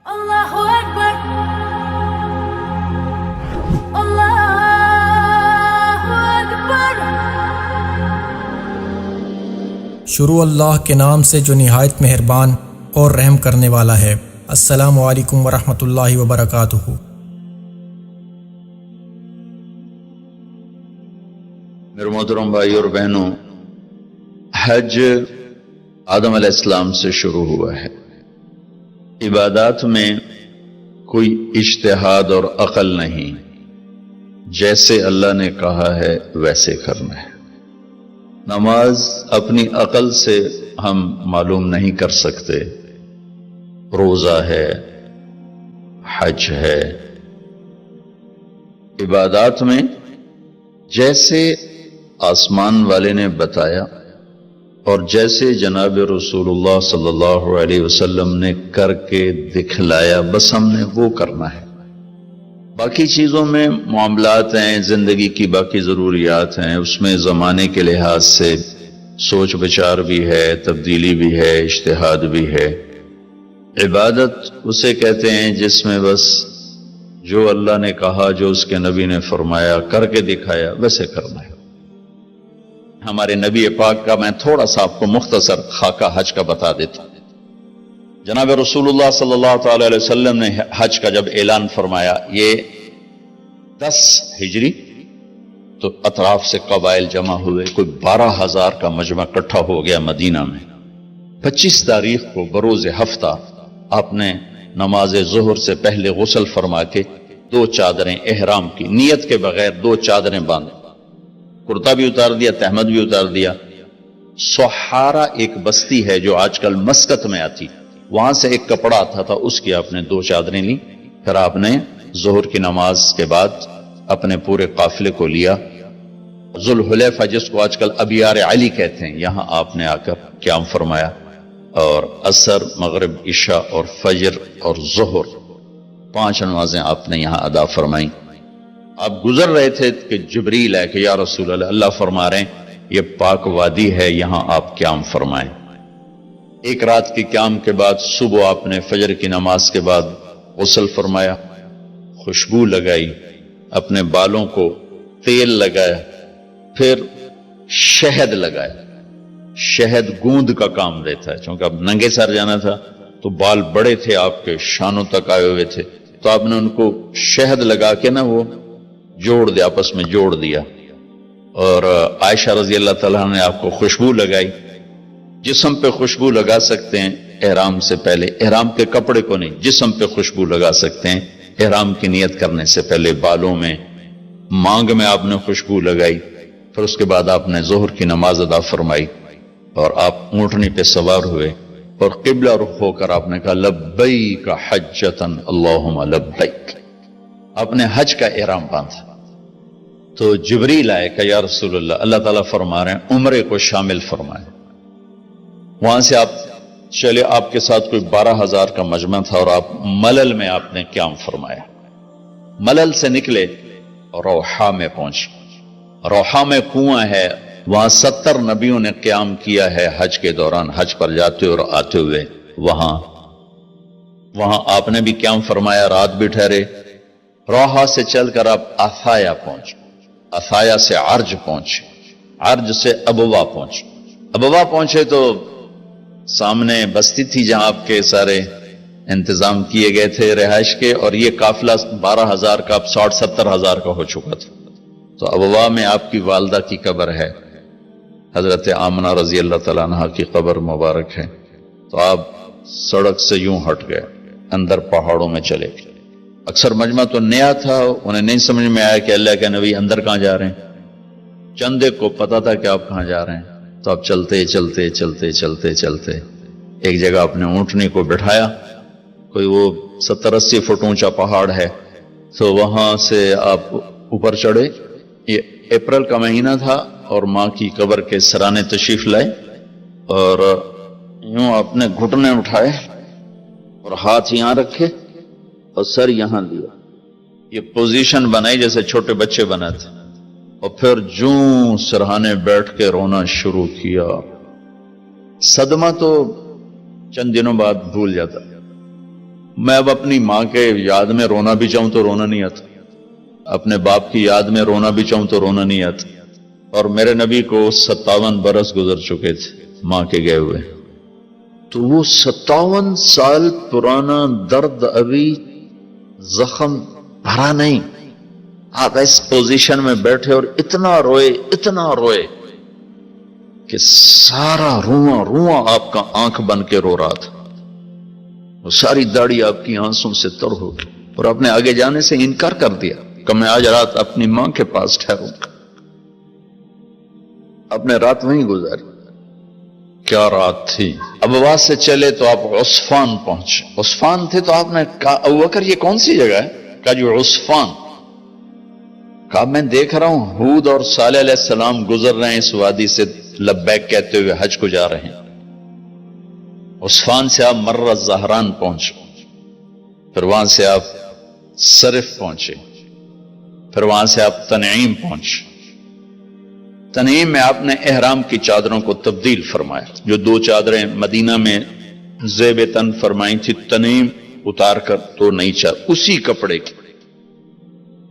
Allahu Akbar, Allahu Akbar. شروع اللہ کے نام سے جو نہایت مہربان اور رحم کرنے والا ہے۔ السلام علیکم ورحمۃ اللہ وبرکاتہ۔ میرے محترم بھائی اور بہنوں، حج آدم علیہ السلام سے شروع ہوا ہے۔ عبادات میں کوئی اجتہاد اور عقل نہیں، جیسے اللہ نے کہا ہے ویسے کرنا ہے۔ نماز اپنی عقل سے ہم معلوم نہیں کر سکتے، روزہ ہے، حج ہے۔ عبادات میں جیسے آسمان والے نے بتایا اور جیسے جناب رسول اللہ صلی اللہ علیہ وسلم نے کر کے دکھلایا، بس ہم نے وہ کرنا ہے۔ باقی چیزوں میں معاملات ہیں، زندگی کی باقی ضروریات ہیں، اس میں زمانے کے لحاظ سے سوچ بچار بھی ہے، تبدیلی بھی ہے، اجتہاد بھی ہے۔ عبادت اسے کہتے ہیں جس میں بس جو اللہ نے کہا، جو اس کے نبی نے فرمایا، کر کے دکھایا، ویسے کرنا ہے۔ ہمارے نبی پاک کا میں تھوڑا سا آپ کو مختصر خاکہ حج کا بتا دیتا ہوں۔ جناب رسول اللہ صلی اللہ تعالی علیہ وسلم نے حج کا جب اعلان فرمایا، یہ 10 ہجری، تو اطراف سے قبائل جمع ہوئے، کوئی 12,000 کا مجمع اکٹھا ہو گیا مدینہ میں۔ 25 تاریخ کو بروز ہفتہ آپ نے نماز ظہر سے پہلے غسل فرما کے 2 چادریں احرام کی، نیت کے بغیر 2 چادریں باندھ، کرتا بھی اتار دیا، تہمد بھی اتار دیا۔ سحارا ایک بستی ہے جو آج کل مسقط میں آتی، وہاں سے ایک کپڑا آتا تھا، اس کی آپ نے 2 چادریں لی۔ پھر آپ نے ظہر کی نماز کے بعد اپنے پورے قافلے کو لیا، ذوالحلیفہ جس کو آج کل ابیار علی کہتے ہیں، یہاں آپ نے آ کر قیام فرمایا، اور عصر، مغرب، عشاء اور فجر اور ظہر 5 نمازیں آپ نے یہاں ادا فرمائیں۔ آپ گزر رہے تھے کہ جبریل ہے کہ یا رسول اللہ، اللہ فرما رہے ہیں یہ پاک وادی ہے، یہاں آپ قیام فرمائیں۔ ایک رات کی قیام کے بعد صبح آپ نے فجر کی نماز کے بعد غسل فرمایا، خوشبو لگائی، اپنے بالوں کو تیل لگایا، پھر شہد لگایا۔ شہد گوند کا کام دیتا ہے، چونکہ اب ننگے سر جانا تھا تو بال بڑے تھے، آپ کے شانوں تک آئے ہوئے تھے، تو آپ نے ان کو شہد لگا کے نا وہ جوڑ دیا، آپس میں جوڑ دیا۔ اور عائشہ رضی اللہ تعالیٰ نے آپ کو خوشبو لگائی۔ جسم پہ خوشبو لگا سکتے ہیں احرام سے پہلے، احرام کے کپڑے کو نہیں، جسم پہ خوشبو لگا سکتے ہیں احرام کی نیت کرنے سے پہلے۔ بالوں میں، مانگ میں آپ نے خوشبو لگائی۔ پھر اس کے بعد آپ نے ظہر کی نماز ادا فرمائی اور آپ اونٹنی پہ سوار ہوئے اور قبلہ رخ ہو کر آپ نے کہا لبیک حجۃ اللہم لبیک۔ آپ نے حج کا احرام باندھا تو جبریل آئے کہ یا رسول اللہ، اللہ تعالیٰ فرما رہے ہیں عمرے کو شامل فرمائے۔ وہاں سے آپ چلے، آپ کے ساتھ کوئی 12,000 کا مجمع تھا، اور آپ ملل میں آپ نے قیام فرمایا۔ ملل سے نکلے اور روحا میں پہنچے۔ روحا میں کنواں ہے، وہاں 70 نبیوں نے قیام کیا ہے حج کے دوران، حج پر جاتے اور آتے ہوئے۔ وہاں آپ نے بھی قیام فرمایا، رات بھی ٹھہرے۔ روحا سے چل کر آپ افایا پہنچے، افایا سے عرج پہنچے، عرج سے ابوا پہنچے۔ ابوا پہنچے تو سامنے بستی تھی جہاں آپ کے سارے انتظام کیے گئے تھے رہائش کے، اور یہ قافلہ 12,000 کا اب 60-70,000 کا ہو چکا تھا۔ تو ابوا میں آپ کی والدہ کی قبر ہے، حضرت آمنہ رضی اللہ تعالیٰ عنہ کی قبر مبارک ہے۔ تو آپ سڑک سے یوں ہٹ گئے، اندر پہاڑوں میں چلے گئے۔ اکثر مجمع تو نیا تھا، انہیں نہیں سمجھ میں آیا کہ اللہ کے نبی اندر کہاں جا رہے ہیں۔ چند ایک کو پتا تھا کہ آپ کہاں جا رہے ہیں، تو آپ چلتے چلتے چلتے چلتے چلتے ایک جگہ اپنے اونٹنی کو بٹھایا، کوئی وہ 70-80 فٹ اونچا پہاڑ ہے، تو وہاں سے آپ اوپر چڑھے۔ یہ اپریل کا مہینہ تھا اور ماں کی قبر کے سرانے تشریف لائے، اور یوں اپنے گھٹنے اٹھائے اور ہاتھ یہاں رکھے اور سر یہاں لیا، یہ پوزیشن بنائی جیسے چھوٹے بچے بناتے، اور پھر جوں سرہانے بیٹھ کے رونا شروع کیا۔ صدمہ تو چند دنوں بعد بھول جاتا، میں اب اپنی ماں کے یاد میں رونا بھی چاہوں تو رونا نہیں آتا، اپنے باپ کی یاد میں رونا بھی چاہوں تو رونا نہیں آتا، اور میرے نبی کو 57 برس گزر چکے تھے ماں کے گئے ہوئے، تو وہ 57 سال پرانا درد ابھی زخم بھرا نہیں، آپ اس پوزیشن میں بیٹھے اور اتنا روئے کہ سارا رواں آپ کا آنکھ بن کے رو رہا تھا، وہ ساری داڑھی آپ کی آنسوں سے تر ہو گئی، اور آپ نے آگے جانے سے انکار کر دیا کہ میں آج رات اپنی ماں کے پاس ٹھہروں گا۔ آپ نے رات وہیں گزاری، کیا رات تھی۔ ابوا سے چلے تو آپ عصفان پہنچے، عصفان تھے تو آپ نے کہا ابوبکر یہ کون سی جگہ ہے؟ کہا جو عصفان۔ کہا میں دیکھ رہا ہوں ہود اور صالح علیہ السلام گزر رہے ہیں اس وادی سے، لبیک کہتے ہوئے حج کو جا رہے ہیں۔ عصفان سے آپ مرہ زہران پہنچے، پھر وہاں سے آپ صرف پہنچے، پھر وہاں سے آپ تنعیم پہنچے۔ تنعیم میں آپ نے احرام کی چادروں کو تبدیل فرمایا، جو 2 چادریں مدینہ میں زیب تن فرمائی تھی، تنعیم اتار کر تو نئی چادر اسی کپڑے کی۔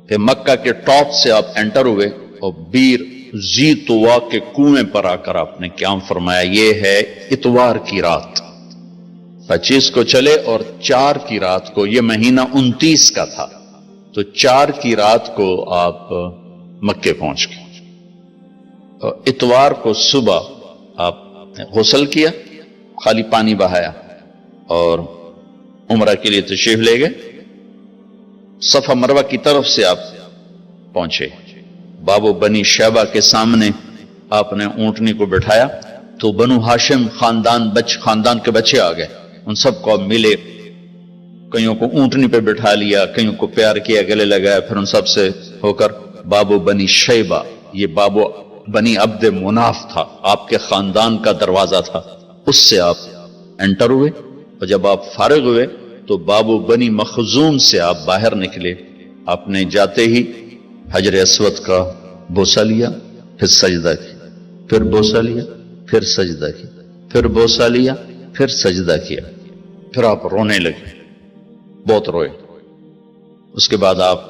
پھر مکہ کے ٹاپ سے آپ انٹر ہوئے اور بیر زی طوا کے کنویں پر آ کر آپ نے قیام فرمایا۔ یہ ہے اتوار کی رات، 25 کو چلے اور 4 کی رات کو، یہ مہینہ 29 کا تھا، تو 4 کی رات کو آپ مکے پہنچ گئے۔ اور اتوار کو صبح آپ نے غسل کیا، خالی پانی بہایا اور عمرہ کے لیے تشریف لے گئے۔ صفا مروہ کی طرف سے آپ پہنچے، بابو بنی شیبہ کے سامنے آپ نے اونٹنی کو بٹھایا تو بنو ہاشم خاندان کے بچے آ گئے، ان سب کو ملے، کئیوں کو اونٹنی پہ بٹھا لیا، کئیوں کو پیار کیا، گلے لگایا، پھر ان سب سے ہو کر بابو بنی شیبہ، یہ بابو بنی عبد مناف تھا، آپ کے خاندان کا دروازہ تھا، اس سے آپ انٹر ہوئے، اور جب آپ فارغ ہوئے تو بابو بنی مخزوم سے آپ باہر نکلے۔ آپ نے جاتے ہی حجر اسود کا بوسہ لیا، پھر سجدہ کیا، پھر بوسہ لیا، پھر سجدہ کیا، پھر بوسہ لیا، پھر سجدہ کیا، پھر آپ رونے لگے، بہت روئے۔ اس کے بعد آپ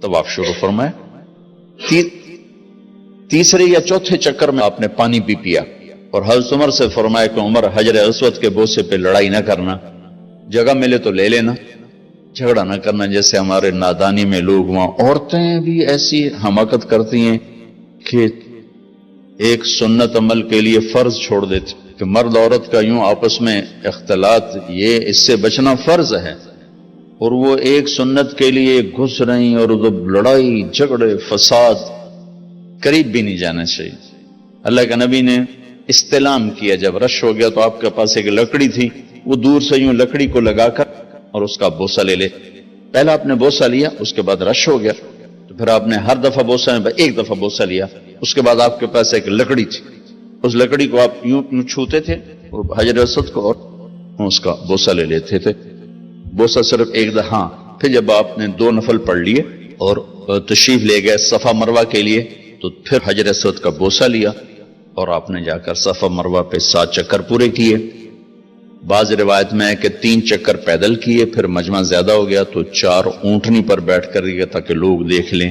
طواف شروع فرمائے۔ تیسرے یا چوتھے چکر میں آپ نے پانی بھی پیا، اور حضرت عمر سے فرمایا کہ عمر حجر اسود کے بوسے پہ لڑائی نہ کرنا، جگہ ملے تو لے لینا، جھگڑا نہ کرنا، جیسے ہمارے نادانی میں لوگ وہاں عورتیں بھی ایسی حماقت کرتی ہیں کہ ایک سنت عمل کے لیے فرض چھوڑ دیتے کہ مرد عورت کا یوں آپس میں اختلاط، یہ اس سے بچنا فرض ہے، اور وہ ایک سنت کے لیے گھس رہی، اور لڑائی جھگڑے فساد، قریب بھی نہیں جانا چاہیے۔ اللہ کے نبی نے استلام کیا، جب رش ہو گیا تو آپ کے پاس ایک لکڑی تھی، وہ دور سے یوں لکڑی کو لگا کر اور اس کا بوسہ لے لے۔ پہلا آپ نے بوسہ لیا، اس کے بعد رش ہو گیا تو پھر آپ نے ہر دفعہ بوسہ میں ایک دفعہ بوسہ لیا، اس کے بعد آپ کے پاس ایک لکڑی تھی، اس لکڑی کو آپ یوں چھوتے تھے اور حجر اسود کو، اور اس کا بوسہ لے لیتے تھے۔ بوسہ صرف ایک دفعہ، پھر جب آپ نے 2 نفل پڑھ لیے اور تشریف لے گئے صفا مروہ کے لیے، تو پھر حجر اسود کا بوسہ لیا اور آپ نے جا کر صفا مروہ پہ 7 چکر پورے کیے۔ بعض روایت میں ہے کہ 3 چکر پیدل کیے، پھر مجمع زیادہ ہو گیا تو 4 اونٹنی پر بیٹھ کر گیا تاکہ لوگ دیکھ لیں۔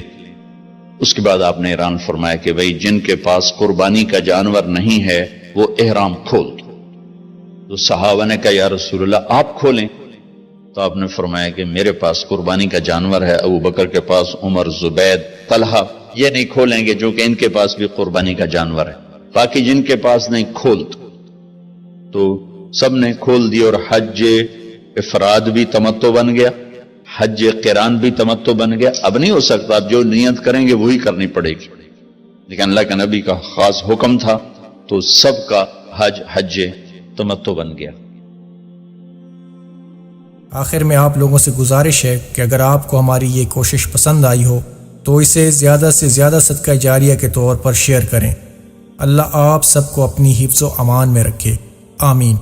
اس کے بعد آپ نے اعلان فرمایا کہ بھئی جن کے پاس قربانی کا جانور نہیں ہے وہ احرام کھول دو۔ تو صحابہ نے کہا یا رسول اللہ آپ کھولیں، تو آپ نے فرمایا کہ میرے پاس قربانی کا جانور ہے، ابو بکر کے پاس، عمر، زبید، طلحہ یہ نہیں کھولیں گے جو کہ ان کے پاس بھی قربانی کا جانور ہے، باقی جن کے پاس نہیں کھول دو۔ تو سب نے کھول دی، اور حج افراد بھی تمتع بن گیا، حج قران بھی تمتع بن گیا۔ اب نہیں ہو سکتا، اب جو نیت کریں گے وہی کرنی پڑے گی، لیکن اللہ کے نبی کا خاص حکم تھا تو سب کا حج تمتع بن گیا۔ آخر میں آپ لوگوں سے گزارش ہے کہ اگر آپ کو ہماری یہ کوشش پسند آئی ہو تو اسے زیادہ سے زیادہ صدقہ جاریہ کے طور پر شیئر کریں۔ اللہ آپ سب کو اپنی حفظ و امان میں رکھے، آمین۔